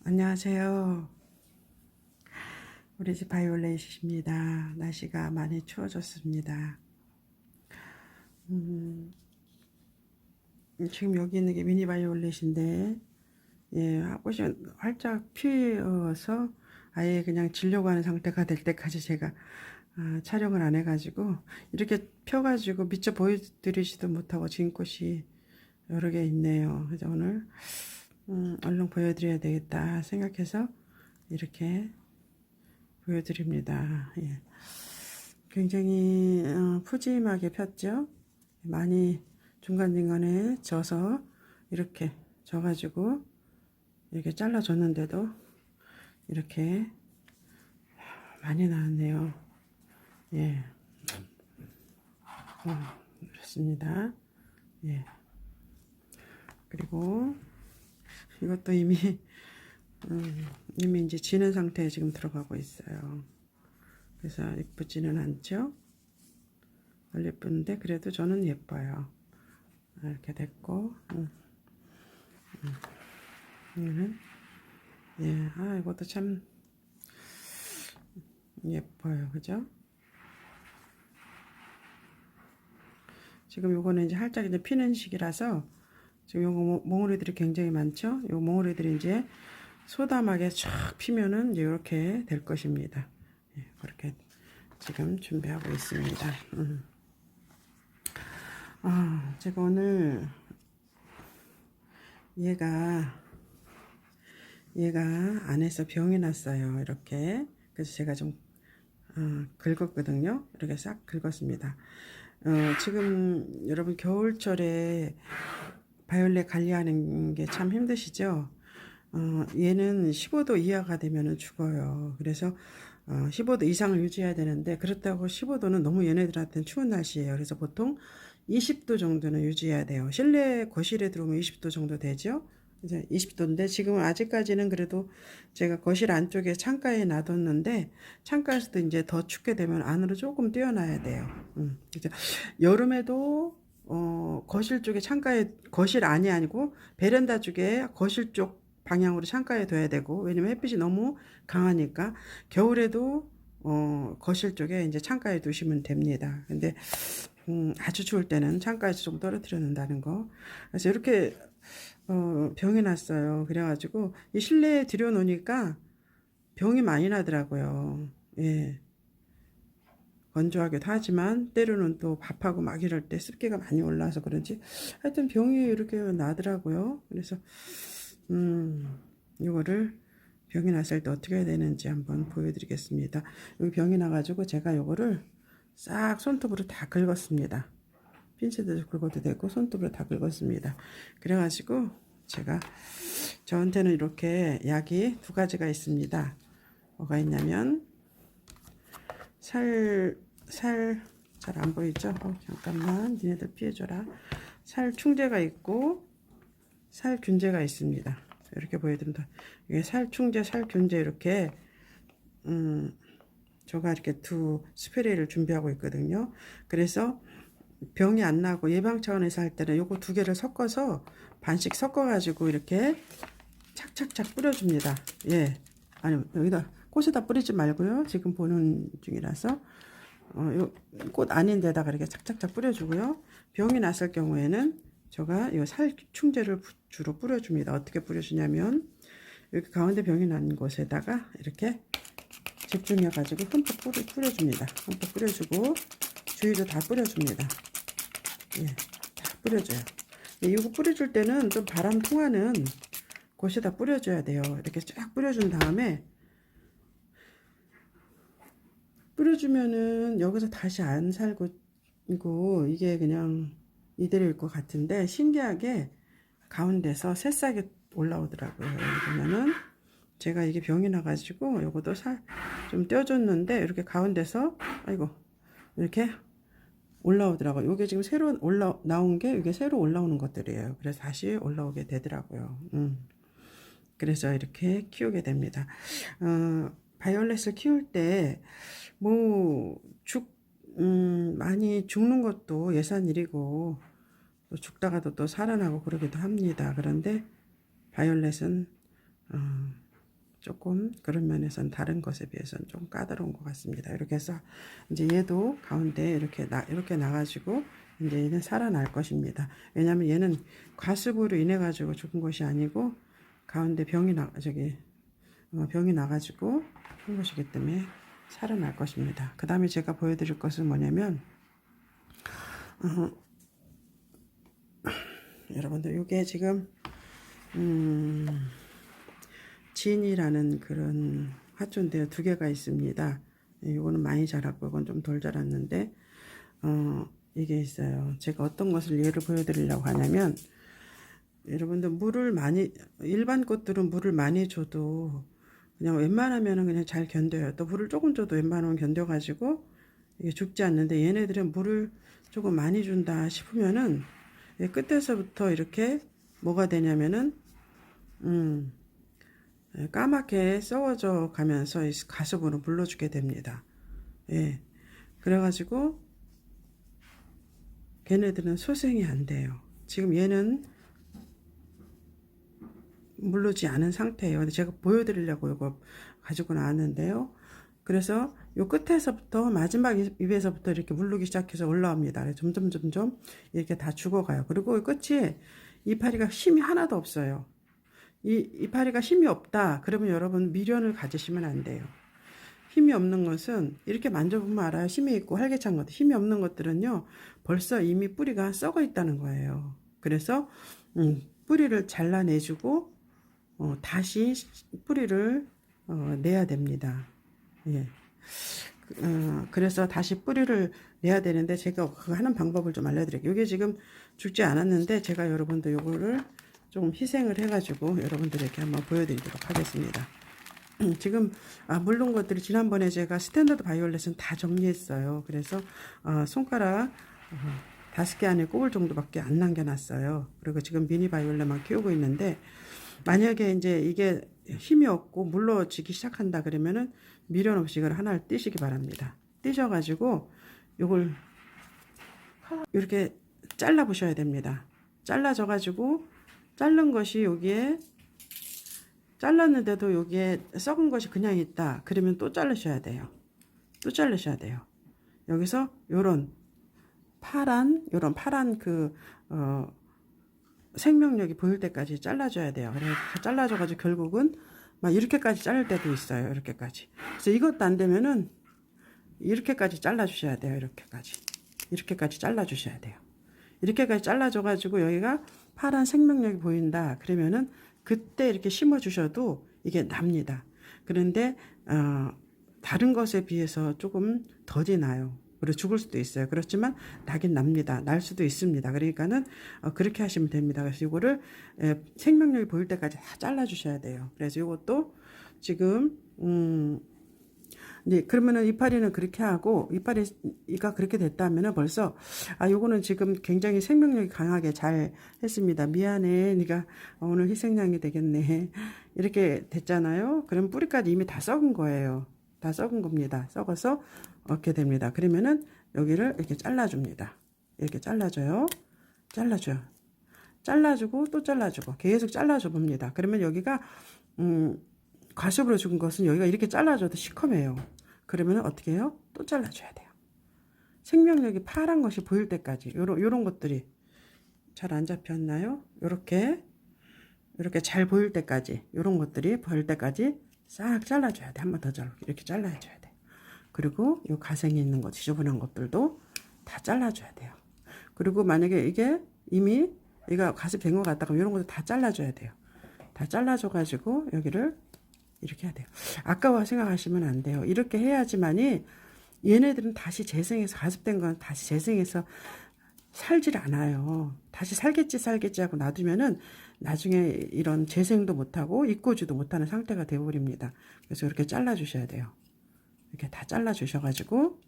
안녕하세요. 우리 집 바이올렛입니다. 날씨가 많이 추워졌습니다. 지금 여기 있는 게 미니 바이올렛인데, 꽃이 활짝 피어서 아예 그냥 지려고 하는 상태가 될 때까지 제가 촬영을 안 해가지고, 이렇게 펴가지고 미처 보여드리지도 못하고 지금 꽃이 여러 개 있네요. 그래서 오늘, 얼른 보여드려야 되겠다 생각해서 이렇게 보여드립니다. 예. 굉장히 푸짐하게 폈죠. 많이 중간중간에 져서 이렇게 져가지고 이렇게 잘라줬는데도 이렇게 많이 나왔네요. 예, 그렇습니다. 예. 그리고 이것도 이미 이제 지는 상태에 지금 들어가고 있어요. 그래서 예쁘지는 않죠. 덜 예쁜데 그래도 저는 예뻐요. 이렇게 됐고, 이것도 참 예뻐요, 그죠? 지금 요거는 이제 살짝 이제 피는 시기라서 지금 요거 몽우리들이 굉장히 많죠? 요 몽우리들이 이제 소담하게 쫙 피면은 이제 이렇게 될 것입니다. 예, 그렇게 지금 준비하고 있습니다. 제가 오늘 얘가 안에서 병이 났어요. 이렇게. 그래서 제가 좀 긁었거든요. 이렇게 싹 긁었습니다. 지금 여러분 겨울철에 바이올렛 관리하는 게 참 힘드시죠? 얘는 15도 이하가 되면 죽어요. 그래서 15도 이상을 유지해야 되는데 그렇다고 15도는 너무 얘네들한테는 추운 날씨예요. 그래서 보통 20도 정도는 유지해야 돼요. 실내 거실에 들어오면 20도 정도 되죠. 이제 20도인데 지금은 아직까지는 그래도 제가 거실 안쪽에 창가에 놔뒀는데 창가에서도 이제 더 춥게 되면 안으로 조금 뛰어놔야 돼요. 이제 여름에도 거실 쪽에 창가에 거실 안이 아니고 베란다 쪽에 거실 쪽 방향으로 창가에 둬야 되고 왜냐면 햇빛이 너무 강하니까 겨울에도 거실 쪽에 이제 창가에 두시면 됩니다. 근데 아주 추울 때는 창가에서 좀 떨어뜨려 놓는다는 거. 그래서 이렇게 병이 났어요. 그래가지고 이 실내에 들여놓으니까 병이 많이 나더라고요. 예. 건조하기도 하지만 때로는 또 밥하고 막 이럴 때 습기가 많이 올라와서 그런지 하여튼 병이 이렇게 나더라고요. 그래서 이거를 병이 났을 때 어떻게 해야 되는지 한번 보여드리겠습니다. 여기 병이 나가지고 제가 요거를 싹 손톱으로 다 긁었습니다. 핀셋으로 긁어도 되고 손톱으로 다 긁었습니다. 그래가지고 제가 저한테는 이렇게 약이 두 가지가 있습니다. 뭐가 있냐면 잘 안 보이죠? 잠깐만 니네들 피해줘라. 살충제가 있고 살균제가 있습니다. 이렇게 보여드립니다. 이게 살충제, 살균제 이렇게 제가 이렇게 두 스프레이를 준비하고 있거든요. 그래서 병이 안 나고 예방 차원에서 할 때는 요거 두 개를 섞어서 반씩 섞어가지고 이렇게 착착착 뿌려줍니다. 예, 아니 여기다 꽃에다 뿌리지 말고요. 지금 보는 중이라서 요 꽃 아닌 데다가 이렇게 착착착 뿌려주고요. 병이 났을 경우에는 제가 이 살충제를 주로 뿌려줍니다. 어떻게 뿌려주냐면 이렇게 가운데 병이 난 곳에다가 이렇게 집중해가지고 흠뻑 뿌려줍니다. 흠뻑 뿌려주고 주위도 다 뿌려줍니다. 예, 다 뿌려줘요. 이거 뿌려줄 때는 좀 바람 통하는 곳에다 뿌려줘야 돼요. 이렇게 쫙 뿌려준 다음에 뿌려주면은 여기서 다시 안 살고 이게 그냥 이대로일 것 같은데 신기하게 가운데서 새싹이 올라오더라고요. 여기 보면은 제가 이게 병이 나가지고 요것도 살 좀 떼어줬는데 이렇게 가운데서 아이고 이렇게 올라오더라고요. 이게 지금 새로 나온 게 이게 새로 올라오는 것들이에요. 그래서 다시 올라오게 되더라고요. 그래서 이렇게 키우게 됩니다. 바이올렛을 키울 때 뭐 많이 죽는 것도 예산일이고 또 죽다가도 또 살아나고 그러기도 합니다. 그런데 바이올렛은 조금 그런 면에서는 다른 것에 비해서는 좀 까다로운 것 같습니다. 이렇게 해서 이제 얘도 가운데 이렇게 나가지고 이제 얘는 살아날 것입니다. 왜냐하면 얘는 과습으로 인해 가지고 죽은 것이 아니고 가운데 병이 나가지고 한 것이기 때문에 살아날 것입니다. 그 다음에 제가 보여드릴 것은 뭐냐면 여러분들 이게 지금 진이라는 그런 화초인데요. 두 개가 있습니다. 이거는 많이 자랐고 이건 좀 덜 자랐는데 이게 있어요. 제가 어떤 것을 예를 보여드리려고 하냐면 여러분들 일반 꽃들은 물을 많이 줘도 그냥 웬만하면은 그냥 잘 견뎌요. 또 물을 조금 줘도 웬만하면 견뎌가지고 이게 죽지 않는데 얘네들은 물을 조금 많이 준다 싶으면은 끝에서부터 이렇게 뭐가 되냐면은 까맣게 썩어져 가면서 가습으로 물러주게 됩니다. 예. 그래가지고 걔네들은 소생이 안 돼요. 지금 얘는 물르지 않은 상태예요. 근데 제가 보여드리려고 이거 가지고 나왔는데요. 그래서 요 끝에서부터 마지막 입에서부터 이렇게 물르기 시작해서 올라옵니다. 점점 이렇게 다 죽어가요. 그리고 끝이 이파리가 힘이 하나도 없어요. 이파리가 힘이 없다. 그러면 여러분 미련을 가지시면 안 돼요. 힘이 없는 것은 이렇게 만져보면 알아요. 힘이 있고 활기찬 것들. 힘이 없는 것들은요. 벌써 이미 뿌리가 썩어 있다는 거예요. 그래서 뿌리를 잘라내주고 다시 뿌리를 내야 됩니다. 예. 그래서 다시 뿌리를 내야 되는데 제가 그거 하는 방법을 좀 알려드릴게요. 이게 지금 죽지 않았는데 제가 여러분들 요거를 좀 희생을 해가지고 여러분들에게 한번 보여드리도록 하겠습니다. 지금 물른 것들이 지난번에 제가 스탠더드 바이올렛은 다 정리했어요. 그래서 손가락 5개 안에 꼽을 정도밖에 안 남겨놨어요. 그리고 지금 미니 바이올렛만 키우고 있는데 만약에 이제 이게 힘이 없고 물러지기 시작한다 그러면은 미련 없이 이걸 하나를 띄시기 바랍니다. 띄셔가지고 요걸 이렇게 잘라 보셔야 됩니다. 잘라져가지고 자른 것이 여기에 잘랐는데도 여기에 썩은 것이 그냥 있다. 그러면 또 자르셔야 돼요. 또 자르셔야 돼요. 여기서 요런 파란 생명력이 보일 때까지 잘라줘야 돼요. 그래서 다 잘라줘가지고 결국은 막 이렇게까지 자를 때도 있어요. 이렇게까지. 그래서 이것도 안 되면은 이렇게까지 잘라주셔야 돼요. 이렇게까지 잘라주셔야 돼요. 이렇게까지 잘라줘가지고 여기가 파란 생명력이 보인다. 그러면은 그때 이렇게 심어주셔도 이게 납니다. 그런데 다른 것에 비해서 조금 더디 나요. 그리고 죽을 수도 있어요. 그렇지만 나긴 납니다. 날 수도 있습니다. 그러니까는 그렇게 하시면 됩니다. 그래서 이거를 생명력이 보일 때까지 다 잘라주셔야 돼요. 그래서 이것도 지금 네, 그러면은 이파리는 그렇게 하고 이파리가 그렇게 됐다면은 벌써 요거는 지금 굉장히 생명력이 강하게 잘 했습니다. 미안해, 네가 오늘 희생양이 되겠네. 이렇게 됐잖아요. 그럼 뿌리까지 이미 다 썩은 거예요. 다 썩은 겁니다. 썩어서 이렇게 됩니다. 그러면은 여기를 이렇게 잘라줍니다. 이렇게 잘라줘요. 잘라주고 또 잘라주고 계속 잘라줘 봅니다. 그러면 여기가 과습으로 죽은 것은 여기가 이렇게 잘라줘도 시커매요. 그러면 어떻게 해요? 또 잘라줘야 돼요. 생명력이 파란 것이 보일 때까지 요런 것들이 잘 안 잡혔나요? 이렇게 잘 보일 때까지 요런 것들이 보일 때까지 싹 잘라줘야 돼. 한 번 더 이렇게 잘라줘야 돼. 그리고 요 가생이 있는 거 지저분한 것들도 다 잘라줘야 돼요. 그리고 만약에 이게 이미 얘가 가습된 것 같다가 이런 것도 다 잘라줘야 돼요. 다 잘라줘가지고 여기를 이렇게 해야 돼요. 아까워 생각하시면 안 돼요. 이렇게 해야지만이 얘네들은 다시 재생해서 가습된 건 다시 재생해서 살질 않아요. 다시 살겠지 하고 놔두면은 나중에 이런 재생도 못하고 입고지도 못하는 상태가 되어버립니다. 그래서 이렇게 잘라주셔야 돼요. 이렇게 다 잘라주셔가지고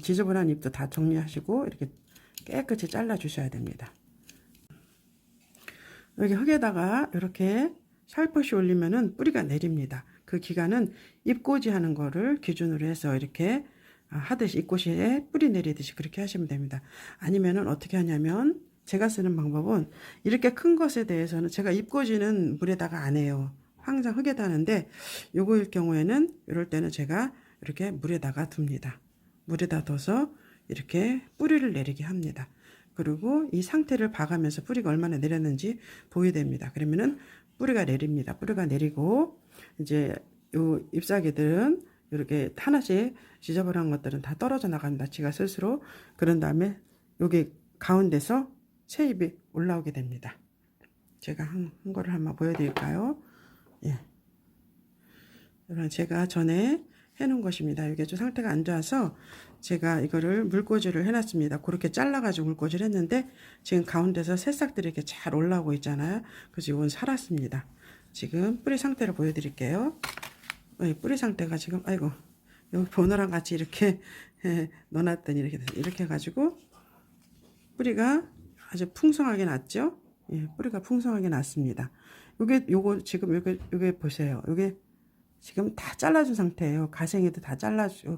지저분한 잎도 다 정리하시고 이렇게 깨끗이 잘라주셔야 됩니다. 여기 흙에다가 이렇게 살포시 올리면은 뿌리가 내립니다. 그 기간은 잎꽂이 하는 거를 기준으로 해서 이렇게 하듯이 잎꽂이에 뿌리 내리듯이 그렇게 하시면 됩니다. 아니면은 어떻게 하냐면 제가 쓰는 방법은 이렇게 큰 것에 대해서는 제가 잎꽂이는 물에다가 안 해요. 항상 흙에 다는데 요거일 경우에는 이럴 때는 제가 이렇게 물에다가 둡니다. 물에다 둬서 이렇게 뿌리를 내리게 합니다. 그리고 이 상태를 봐가면서 뿌리가 얼마나 내렸는지 보게 됩니다. 그러면은 뿌리가 내립니다. 뿌리가 내리고 이제 요 잎사귀들은 이렇게 하나씩 지저분한 것들은 다 떨어져 나갑니다. 지가 스스로. 그런 다음에 여기 가운데서 새 잎이 올라오게 됩니다. 제가 한 거를 한번 보여드릴까요? 예. 이건 제가 전에 해놓은 것입니다. 이게 좀 상태가 안 좋아서 제가 이거를 물꽂이를 해놨습니다. 그렇게 잘라가지고 물꽂이를 했는데 지금 가운데서 새싹들이 이렇게 잘 올라오고 있잖아요. 그래서 이건 살았습니다. 지금 뿌리 상태를 보여드릴게요. 뿌리 상태가 지금 아이고 여기 번호랑 같이 이렇게 넣어놨더니 이렇게 해가지고 뿌리가 아주 풍성하게 났죠. 예, 뿌리가 풍성하게 났습니다. 요거 지금 요게 보세요. 요게 지금 다 잘라준 상태예요. 가생이도 다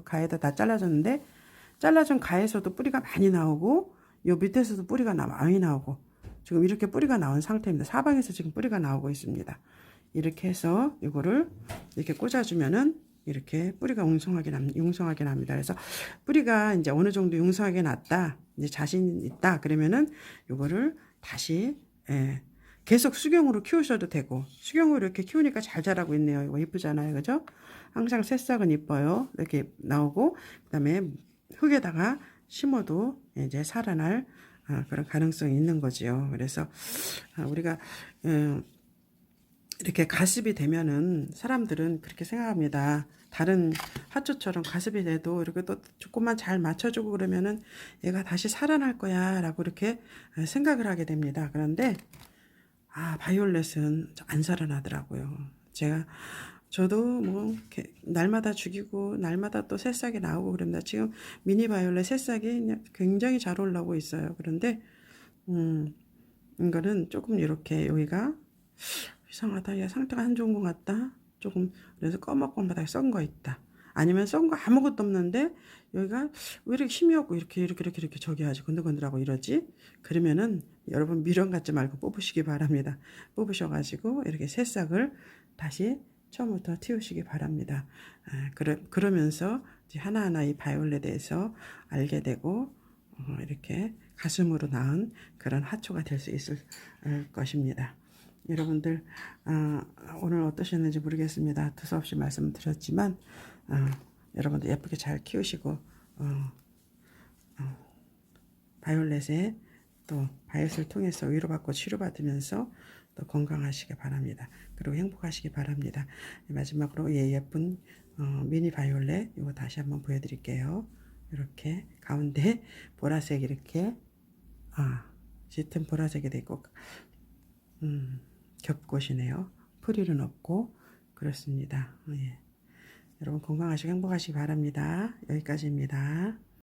가에도 다 잘라줬는데 잘라준 가에서도 뿌리가 많이 나오고 요 밑에서도 뿌리가 많이 나오고 지금 이렇게 뿌리가 나온 상태입니다. 사방에서 지금 뿌리가 나오고 있습니다. 이렇게 해서 이거를 이렇게 꽂아주면은 이렇게 뿌리가 웅성하게 납니다. 그래서 뿌리가 이제 어느 정도 웅성하게 났다, 이제 자신 있다 그러면은 이거를 다시 계속 수경으로 키우셔도 되고 수경으로 이렇게 키우니까 잘 자라고 있네요. 이거 이쁘잖아요, 그죠? 항상 새싹은 이뻐요. 이렇게 나오고 그다음에 흙에다가 심어도 이제 살아날 그런 가능성이 있는 거지요. 그래서 우리가 이렇게 가습이 되면은 사람들은 그렇게 생각합니다. 다른 화초처럼 가습이 돼도 이렇게 또 조금만 잘 맞춰주고 그러면은 얘가 다시 살아날 거야 라고 이렇게 생각을 하게 됩니다. 그런데 바이올렛은 안 살아나더라고요. 저도 뭐 날마다 죽이고 날마다 또 새싹이 나오고 그럽니다. 지금 미니 바이올렛 새싹이 굉장히 잘 올라오고 있어요. 그런데 이거는 조금 이렇게 여기가 이상하다. 얘 상태가 안 좋은 것 같다. 조금 그래서 꺼먹꺼먹하게 썬 거 있다. 아니면 썬 거 아무것도 없는데 여기가 왜 이렇게 힘이 없고 이렇게 저기 하지 건들건들하고 이러지? 그러면은 여러분 미련 갖지 말고 뽑으시기 바랍니다. 뽑으셔가지고 이렇게 새싹을 다시 처음부터 틔우시기 바랍니다. 그러면서 이제 하나하나 이 바이올렛에 대해서 알게 되고 이렇게 가슴으로 낳은 그런 화초가 될 수 있을 것입니다. 여러분들 오늘 어떠셨는지 모르겠습니다. 두서없이 말씀드렸지만 여러분들 예쁘게 잘 키우시고 바이올렛에 또 바이올렛을 통해서 위로받고 치료받으면서 또 건강하시기 바랍니다. 그리고 행복하시기 바랍니다. 마지막으로 예쁜 미니 바이올렛 이거 다시 한번 보여드릴게요. 이렇게 가운데 보라색 이렇게 짙은 보라색이 되어 있고 겹꽃이네요. 풀이는 없고 그렇습니다. 예. 여러분 건강하시고 행복하시기 바랍니다. 여기까지입니다.